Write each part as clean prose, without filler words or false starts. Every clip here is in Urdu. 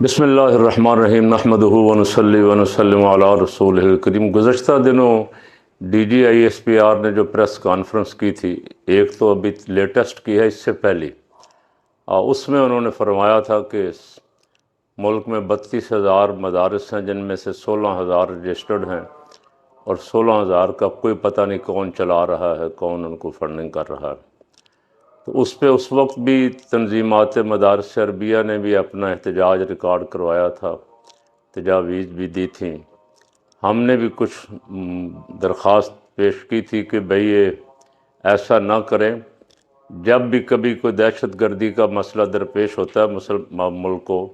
بسم اللہ الرحمن الرحیم نحمدہ ونصلی ونسلم علی رسولہ الکریم۔ گزشتہ دنوں D G I S P R نے جو پریس کانفرنس کی تھی، ایک تو ابھی لیٹسٹ کی ہے، اس سے پہلی اس میں انہوں نے فرمایا تھا کہ ملک میں 32,000 مدارس ہیں، جن میں سے 16,000 رجسٹرڈ ہیں اور 16,000 کا کوئی پتہ نہیں کون چلا رہا ہے، کون ان کو فنڈنگ کر رہا ہے۔ تو اس پہ اس وقت بھی تنظیمات مدارس عربیہ نے بھی اپنا احتجاج ریکارڈ کروایا تھا، تجاویز بھی دی تھیں۔ ہم نے بھی کچھ درخواست پیش کی تھی کہ بھئی یہ ایسا نہ کریں۔ جب بھی کبھی کوئی دہشت گردی کا مسئلہ درپیش ہوتا ہے ملک کو،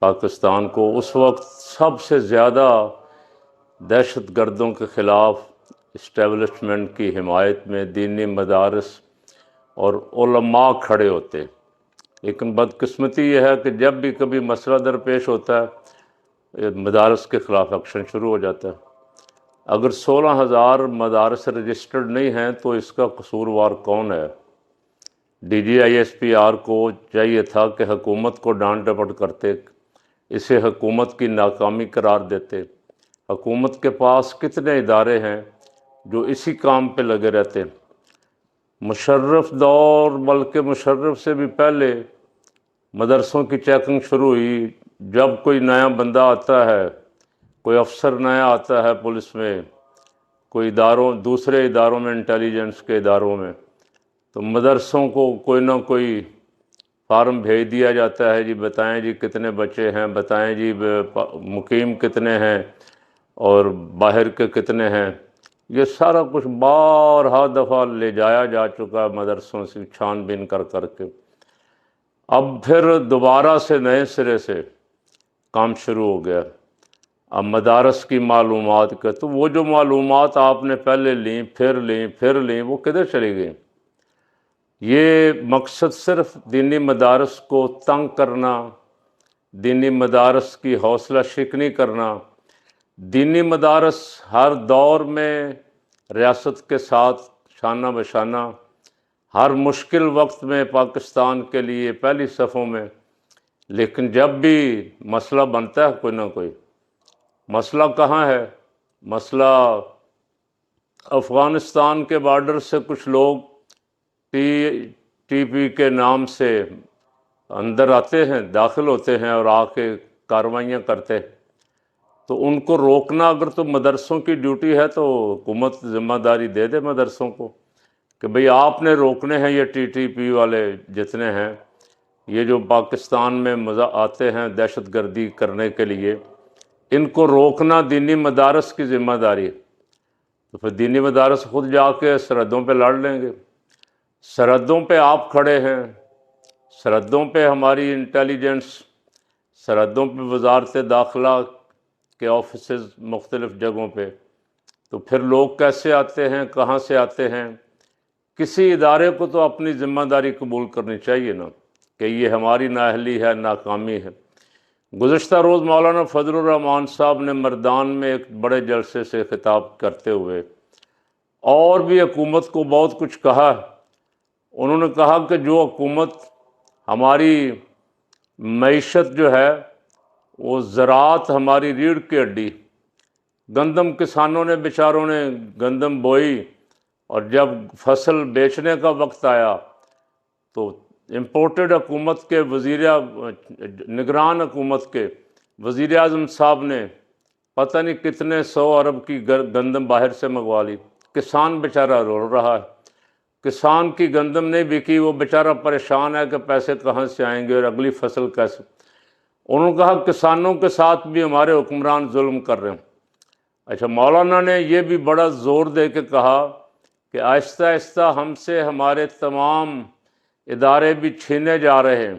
پاکستان کو، اس وقت سب سے زیادہ دہشت گردوں کے خلاف اسٹیبلشمنٹ کی حمایت میں دینی مدارس اور علماء کھڑے ہوتے۔ لیکن بدقسمتی یہ ہے کہ جب بھی کبھی مسئلہ درپیش ہوتا ہے، مدارس کے خلاف ایکشن شروع ہو جاتا ہے۔ اگر 16,000 مدارس رجسٹرڈ نہیں ہیں تو اس کا قصوروار کون ہے؟ D G I S P R کو چاہیے تھا کہ حکومت کو ڈانٹ ڈپٹ کرتے، اسے حکومت کی ناکامی قرار دیتے۔ حکومت کے پاس کتنے ادارے ہیں جو اسی کام پہ لگے رہتے۔ مشرف دور، بلکہ مشرف سے بھی پہلے مدرسوں کی چیکنگ شروع ہوئی۔ جب کوئی نیا بندہ آتا ہے، کوئی افسر نیا آتا ہے پولیس میں، کوئی دوسرے اداروں میں، انٹیلیجنس کے اداروں میں، تو مدرسوں کو کوئی نہ کوئی فارم بھیج دیا جاتا ہے، جی بتائیں جی کتنے بچے ہیں، بتائیں جی مقیم کتنے ہیں اور باہر کے کتنے ہیں۔ یہ سارا کچھ بارہا دفعہ لے جایا جا چکا ہے مدرسوں سے چھان بین کر کر کے۔ اب پھر دوبارہ سے نئے سرے سے کام شروع ہو گیا۔ اب مدارس کی معلومات کا تو وہ جو معلومات آپ نے پہلے لیں پھر لیں وہ کدھر چلی گئیں؟ یہ مقصد صرف دینی مدارس کو تنگ کرنا، دینی مدارس کی حوصلہ شکنی کرنا۔ دینی مدارس ہر دور میں ریاست کے ساتھ شانہ بشانہ، ہر مشکل وقت میں پاکستان کے لیے پہلی صفوں میں، لیکن جب بھی مسئلہ بنتا ہے کوئی نہ کوئی، مسئلہ کہاں ہے؟ مسئلہ افغانستان کے بارڈر سے کچھ لوگ ٹی پی کے نام سے اندر آتے ہیں، داخل ہوتے ہیں اور آ کے کارروائیاں کرتے ہیں۔ تو ان کو روکنا اگر تو مدرسوں کی ڈیوٹی ہے تو حکومت ذمہ داری دے دے مدرسوں کو کہ بھئی آپ نے روکنے ہیں یہ ٹی پی والے جتنے ہیں، یہ جو پاکستان میں آتے ہیں دہشت گردی کرنے کے لیے، ان کو روکنا دینی مدارس کی ذمہ داری ہے۔ تو پھر دینی مدارس خود جا کے سرحدوں پہ لڑ لیں گے۔ سرحدوں پہ آپ کھڑے ہیں، سرحدوں پہ ہماری انٹیلیجنس، سرحدوں پہ وزارت داخلہ کے آفیسز مختلف جگہوں پہ، تو پھر لوگ کیسے آتے ہیں، کہاں سے آتے ہیں؟ کسی ادارے کو تو اپنی ذمہ داری قبول کرنی چاہیے نا کہ یہ ہماری نااہلی ہے، ناکامی ہے۔ گزشتہ روز مولانا فضل الرحمان صاحب نے مردان میں ایک بڑے جلسے سے خطاب کرتے ہوئے اور بھی حکومت کو بہت کچھ کہا۔ انہوں نے کہا کہ جو حکومت ہماری معیشت جو ہے، وہ زراعت ہماری ریڑھ کی ہڈی، گندم کسانوں نے بیچاروں نے گندم بوئی اور جب فصل بیچنے کا وقت آیا تو امپورٹڈ حکومت کے نگران حکومت کے وزیر اعظم صاحب نے پتہ نہیں کتنے 100 ارب کی گندم باہر سے منگوا لی۔ کسان بیچارہ رو رہا ہے، کسان کی گندم نہیں بکی، وہ بیچارہ پریشان ہے کہ پیسے کہاں سے آئیں گے اور اگلی فصل کیسے۔ انہوں نے کہا کسانوں کے ساتھ بھی ہمارے حکمران ظلم کر رہے ہیں۔ اچھا، مولانا نے یہ بھی بڑا زور دے کے کہا کہ آہستہ آہستہ ہم سے ہمارے تمام ادارے بھی چھینے جا رہے ہیں،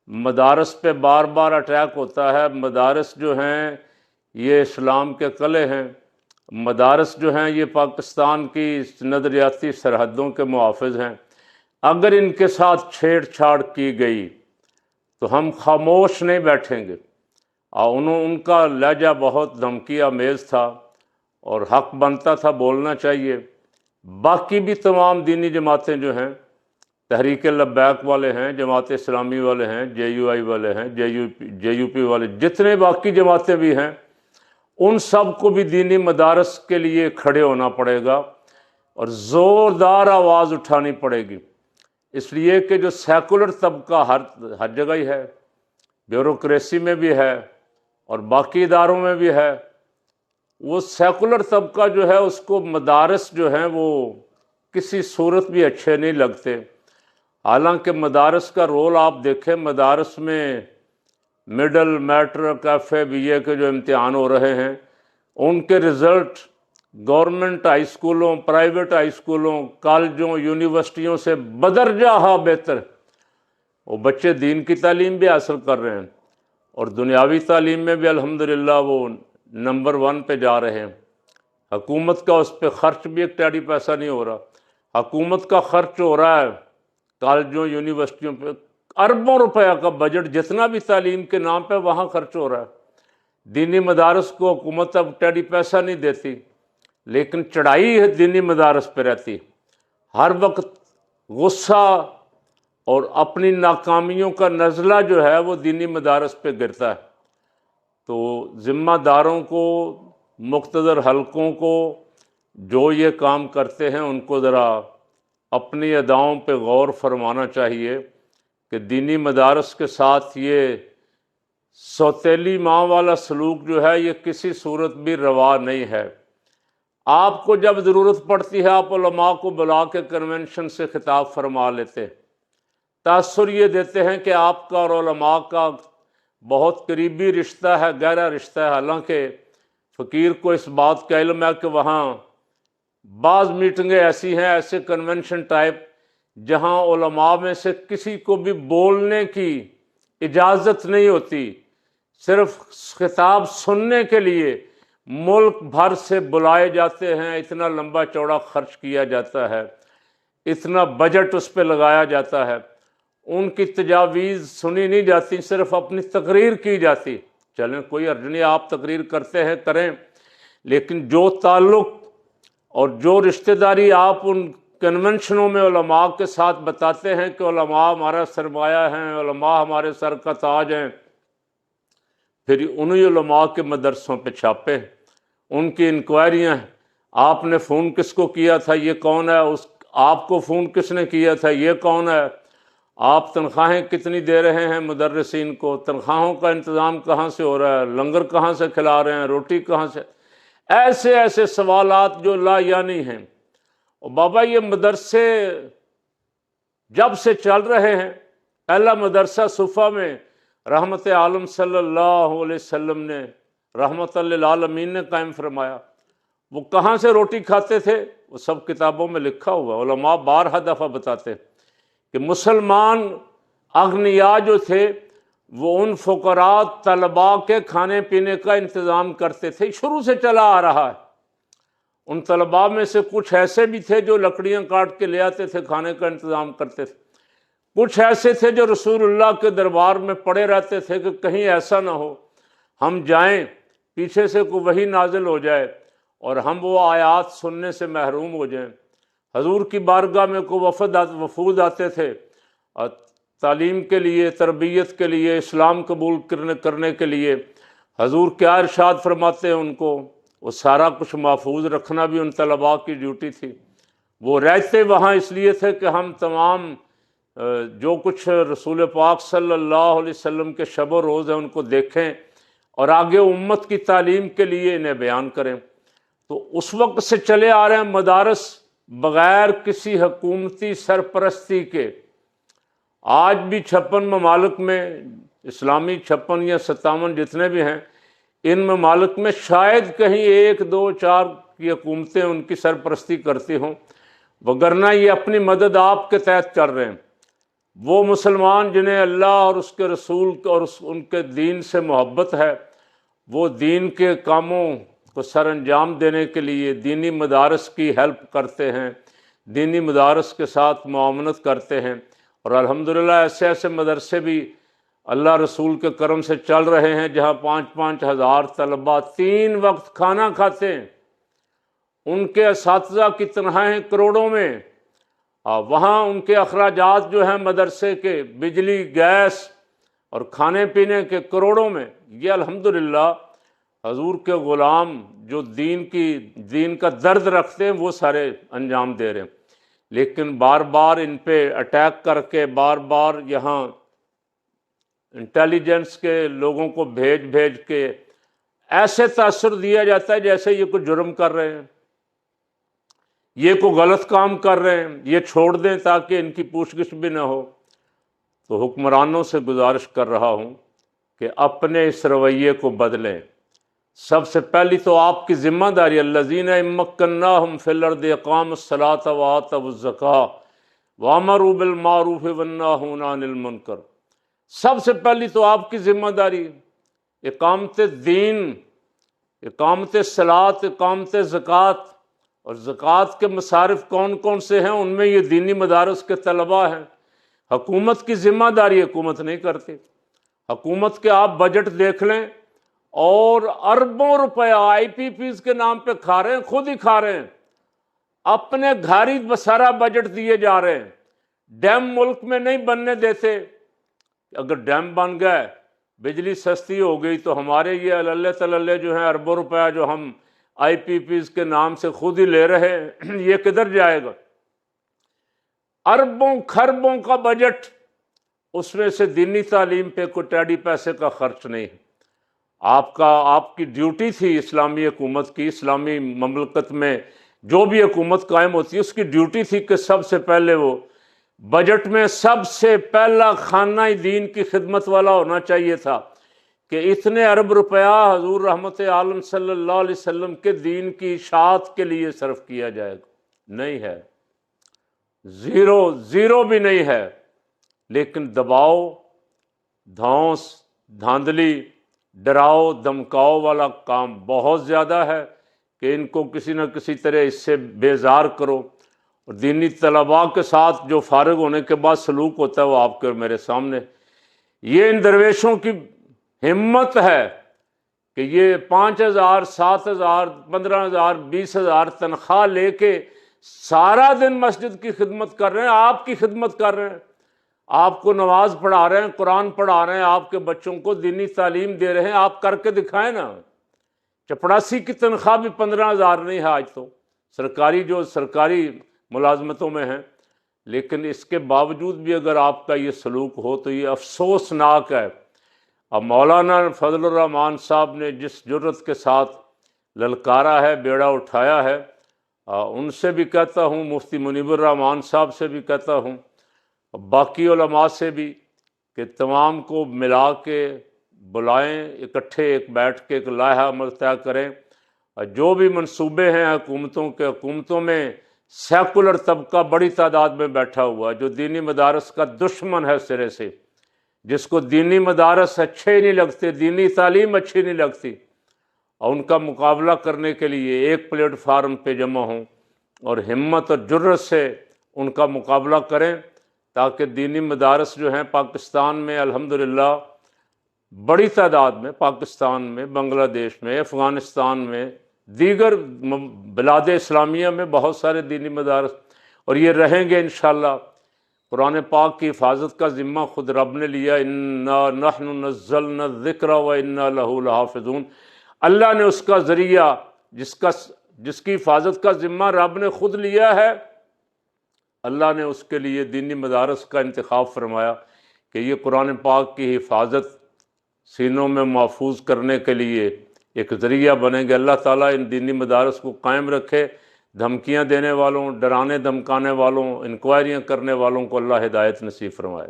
مدارس پہ بار بار اٹیک ہوتا ہے۔ مدارس جو ہیں یہ اسلام کے قلعے ہیں، مدارس جو ہیں یہ پاکستان کی نظریاتی سرحدوں کے محافظ ہیں۔ اگر ان کے ساتھ چھیڑ چھاڑ کی گئی تو ہم خاموش نہیں بیٹھیں گے۔ اور ان کا لہجہ بہت دھمکی آمیز تھا اور حق بنتا تھا، بولنا چاہیے۔ باقی بھی تمام دینی جماعتیں جو ہیں تحریک لبیک والے ہیں، جماعت اسلامی والے ہیں، جے یو آئی والے ہیں، جے یو پی والے، جتنے باقی جماعتیں بھی ہیں، ان سب کو بھی دینی مدارس کے لیے کھڑے ہونا پڑے گا اور زوردار آواز اٹھانی پڑے گی، اس لیے کہ جو سیکولر طبقہ ہر جگہ ہی ہے، بیوروکریسی میں بھی ہے اور باقی اداروں میں بھی ہے، وہ سیکولر طبقہ جو ہے اس کو مدارس جو ہیں وہ کسی صورت بھی اچھے نہیں لگتے۔ حالانکہ مدارس کا رول آپ دیکھیں، مدارس میں middle, matric, F A, B A کے جو امتحان ہو رہے ہیں، ان کے رزلٹ گورنمنٹ ہائی اسکولوں، پرائیویٹ ہائی اسکولوں، کالجوں، یونیورسٹیوں سے بدرجہ بہتر۔ وہ بچے دین کی تعلیم بھی حاصل کر رہے ہیں اور دنیاوی تعلیم میں بھی الحمدللہ وہ نمبر 1 پہ جا رہے ہیں۔ حکومت کا اس پہ خرچ بھی ایک ٹیڑی پیسہ نہیں ہو رہا، حکومت کا خرچ ہو رہا ہے کالجوں، یونیورسٹیوں پہ اربوں روپیہ کا بجٹ، جتنا بھی تعلیم کے نام پہ وہاں خرچ ہو رہا ہے۔ دینی مدارس کو حکومت اب ٹیڑی پیسہ نہیں دیتی، لیکن چڑھائی ہے دینی مدارس پہ رہتی، ہر وقت غصہ اور اپنی ناکامیوں کا نزلہ جو ہے وہ دینی مدارس پہ گرتا ہے۔ تو ذمہ داروں کو، مقتدر حلقوں کو جو یہ کام کرتے ہیں ان کو ذرا اپنی اداؤں پہ غور فرمانا چاہیے کہ دینی مدارس کے ساتھ یہ سوتیلی ماں والا سلوک جو ہے یہ کسی صورت بھی روا نہیں ہے۔ آپ کو جب ضرورت پڑتی ہے آپ علماء کو بلا کے کنونشن سے خطاب فرما لیتے، تاثر یہ دیتے ہیں کہ آپ کا اور علماء کا بہت قریبی رشتہ ہے، گہرا رشتہ ہے، حالانکہ فقیر کو اس بات کا علم ہے کہ وہاں بعض میٹنگیں ایسی ہیں، ایسے کنونشن ٹائپ، جہاں علماء میں سے کسی کو بھی بولنے کی اجازت نہیں ہوتی، صرف خطاب سننے کے لیے ملک بھر سے بلائے جاتے ہیں، اتنا لمبا چوڑا خرچ کیا جاتا ہے، اتنا بجٹ اس پہ لگایا جاتا ہے، ان کی تجاویز سنی نہیں جاتی، صرف اپنی تقریر کی جاتی۔ چلیں کوئی حرج نہیں، آپ تقریر کرتے ہیں کریں، لیکن جو تعلق اور جو رشتہ داری آپ ان کنونشنوں میں علماء کے ساتھ بتاتے ہیں کہ علماء ہمارا سرمایہ ہیں، علماء ہمارے سر کا تاج ہیں، پھر انہی علماء کے مدرسوں پہ چھاپے، ان کی انکوائریاں ہیں، آپ نے فون کس کو کیا تھا، یہ کون ہے، آپ کو فون کس نے کیا تھا، یہ کون ہے، آپ تنخواہیں کتنی دے رہے ہیں مدرسین کو، تنخواہوں کا انتظام کہاں سے ہو رہا ہے، لنگر کہاں سے کھلا رہے ہیں، روٹی کہاں سے، ایسے ایسے سوالات جو لا یعنی ہیں۔ اور بابا یہ مدرسے جب سے چل رہے ہیں، پہلا مدرسہ صفا میں رحمت عالم صلی اللہ علیہ وسلم نے، رحمت للعالمین نے قائم فرمایا، وہ کہاں سے روٹی کھاتے تھے وہ سب کتابوں میں لکھا ہوا، علماء بارہا دفعہ بتاتے کہ مسلمان اغنیاء جو تھے وہ ان فقراء طلباء کے کھانے پینے کا انتظام کرتے تھے، شروع سے چلا آ رہا ہے۔ ان طلباء میں سے کچھ ایسے بھی تھے جو لکڑیاں کاٹ کے لے آتے تھے، کھانے کا انتظام کرتے تھے، کچھ ایسے تھے جو رسول اللہ کے دربار میں پڑے رہتے تھے کہ کہیں ایسا نہ ہو ہم جائیں پیچھے سے کوئی وحی نازل ہو جائے اور ہم وہ آیات سننے سے محروم ہو جائیں۔ حضور کی بارگاہ میں کوئی وفود آتے تھے اور تعلیم کے لیے، تربیت کے لیے، اسلام قبول کرنے کے لیے، حضور کیا ارشاد فرماتے ہیں ان کو، وہ سارا کچھ محفوظ رکھنا بھی ان طلباء کی ڈیوٹی تھی۔ وہ رہتے وہاں اس لیے تھے کہ ہم تمام جو کچھ رسول پاک صلی اللہ علیہ وسلم کے شب و روز ہیں ان کو دیکھیں اور آگے امت کی تعلیم کے لیے انہیں بیان کریں۔ تو اس وقت سے چلے آ رہے ہیں مدارس بغیر کسی حکومتی سرپرستی کے۔ آج بھی 56 ممالک میں، اسلامی 56 یا 57 جتنے بھی ہیں، ان ممالک میں شاید کہیں 1 2 4 کی حکومتیں ان کی سرپرستی کرتی ہوں، وگرنہ یہ اپنی مدد آپ کے تحت کر رہے ہیں۔ وہ مسلمان جنہیں اللہ اور اس کے رسول اور ان کے دین سے محبت ہے، وہ دین کے کاموں کو سر انجام دینے کے لیے دینی مدارس کی ہیلپ کرتے ہیں، دینی مدارس کے ساتھ معاونت کرتے ہیں، اور الحمدللہ ایسے ایسے مدرسے بھی اللہ رسول کے کرم سے چل رہے ہیں جہاں 5-5 ہزار طلباء 3 وقت کھانا کھاتے ہیں، ان کے اساتذہ کی تنخواہیں کروڑوں میں، وہاں ان کے اخراجات جو ہیں مدرسے کے، بجلی، گیس اور کھانے پینے کے کروڑوں میں، یہ الحمدللہ حضور کے غلام جو دین کا درد رکھتے ہیں وہ سارے انجام دے رہے ہیں۔ لیکن بار بار ان پہ اٹیک کر کے، بار بار یہاں انٹیلیجنس کے لوگوں کو بھیج کے ایسے تاثر دیا جاتا ہے جیسے یہ کوئی جرم کر رہے ہیں، یہ کوئی غلط کام کر رہے ہیں، یہ چھوڑ دیں تاکہ ان کی پوچھ گچھ بھی نہ ہو۔ تو حکمرانوں سے گزارش کر رہا ہوں کہ اپنے اس رویے کو بدلیں۔ سب سے پہلی تو آپ کی ذمہ داری، الذین ان مکناہم فی الارض اقاموا الصلاۃ وآتوا الزکاۃ وامروا بالمعروف ونہون عن المنکر۔ سب سے پہلی تو آپ کی ذمہ داری اقامت دین، اقامت صلاۃ، اقامت زکوٰۃ، اور زکوٰۃ کے مصارف کون کون سے ہیں؟ ان میں یہ دینی مدارس کے طلباء ہیں۔ حکومت کی ذمہ داری حکومت نہیں کرتی۔ حکومت کے آپ بجٹ دیکھ لیں، اور اربوں روپے آئی پی پیز کے نام پہ کھا رہے ہیں، خود ہی کھا رہے ہیں، اپنے گھر ہی بسارا بجٹ دیے جا رہے ہیں۔ ڈیم ملک میں نہیں بننے دیتے۔ اگر ڈیم بن گئے، بجلی سستی ہو گئی، تو ہمارے یہ اللہ تللے جو ہیں اربوں روپیہ جو ہم آئی پی پیز کے نام سے خود ہی لے رہے ہیں، یہ کدھر جائے گا؟ اربوں کھربوں کا بجٹ، اس میں سے دینی تعلیم پہ کوئی ٹیڈی پیسے کا خرچ نہیں ہے۔ آپ کی ڈیوٹی تھی اسلامی حکومت کی، اسلامی مملکت میں جو بھی حکومت قائم ہوتی ہے اس کی ڈیوٹی تھی کہ سب سے پہلے وہ بجٹ میں سب سے پہلا خانہ دین کی خدمت والا ہونا چاہیے تھا کہ اتنے ارب روپیہ حضور رحمت عالم صلی اللہ علیہ وسلم کے دین کی اشاعت کے لیے صرف کیا جائے گا۔ نہیں ہے، زیرو بھی نہیں ہے۔ لیکن دباؤ، دھونس، دھاندلی، ڈراؤ دھمکاؤ والا کام بہت زیادہ ہے کہ ان کو کسی نہ کسی طرح اس سے بیزار کرو۔ اور دینی طلباء کے ساتھ جو فارغ ہونے کے بعد سلوک ہوتا ہے وہ آپ کے اور میرے سامنے۔ یہ ان درویشوں کی ہمت ہے کہ یہ 5,000، 7,000، 15,000، 20,000 تنخواہ لے کے سارا دن مسجد کی خدمت کر رہے ہیں، آپ کی خدمت کر رہے ہیں، آپ کو نماز پڑھا رہے ہیں، قرآن پڑھا رہے ہیں، آپ کے بچوں کو دینی تعلیم دے رہے ہیں۔ آپ کر کے دکھائیں نا۔ چپڑاسی کی تنخواہ بھی 15,000 نہیں ہے آج تو، سرکاری ملازمتوں میں ہیں۔ لیکن اس کے باوجود بھی اگر آپ کا یہ سلوک ہو تو یہ افسوسناک ہے۔ اب مولانا فضل الرحمان صاحب نے جس جرت کے ساتھ للکارا ہے، بیڑا اٹھایا ہے، ان سے بھی کہتا ہوں، مفتی منیب الرحمان صاحب سے بھی کہتا ہوں، باقی علماء سے بھی، کہ تمام کو ملا کے بلائیں، اکٹھے ایک بیٹھ کے ایک لائحہ عمل طے کریں۔ جو بھی منصوبے ہیں حکومتوں میں سیکولر طبقہ بڑی تعداد میں بیٹھا ہوا ہے جو دینی مدارس کا دشمن ہے سرے سے، جس کو دینی مدارس اچھے نہیں لگتے، دینی تعلیم اچھی نہیں لگتی، اور ان کا مقابلہ کرنے کے لیے ایک پلیٹ فارم پہ جمع ہوں اور ہمت اور جرت سے ان کا مقابلہ کریں، تاکہ دینی مدارس جو ہیں پاکستان میں الحمدللہ بڑی تعداد میں، پاکستان میں، بنگلہ دیش میں، افغانستان میں، دیگر بلاد اسلامیہ میں بہت سارے دینی مدارس، اور یہ رہیں گے انشاءاللہ۔ قرآن پاک کی حفاظت کا ذمہ خود رب نے لیا، انا نحن نزلنا الذکر وانا لہ لحافظون۔ اللہ نے اس کا ذریعہ، جس کی حفاظت کا ذمہ رب نے خود لیا ہے، اللہ نے اس کے لیے دینی مدارس کا انتخاب فرمایا کہ یہ قرآن پاک کی حفاظت سینوں میں محفوظ کرنے کے لیے ایک ذریعہ بنیں گے۔ اللہ تعالیٰ ان دینی مدارس کو قائم رکھے۔ دھمکیاں دینے والوں، ڈرانے دھمکانے والوں، انکوائریاں کرنے والوں کو اللہ ہدایت نصیب فرمائے۔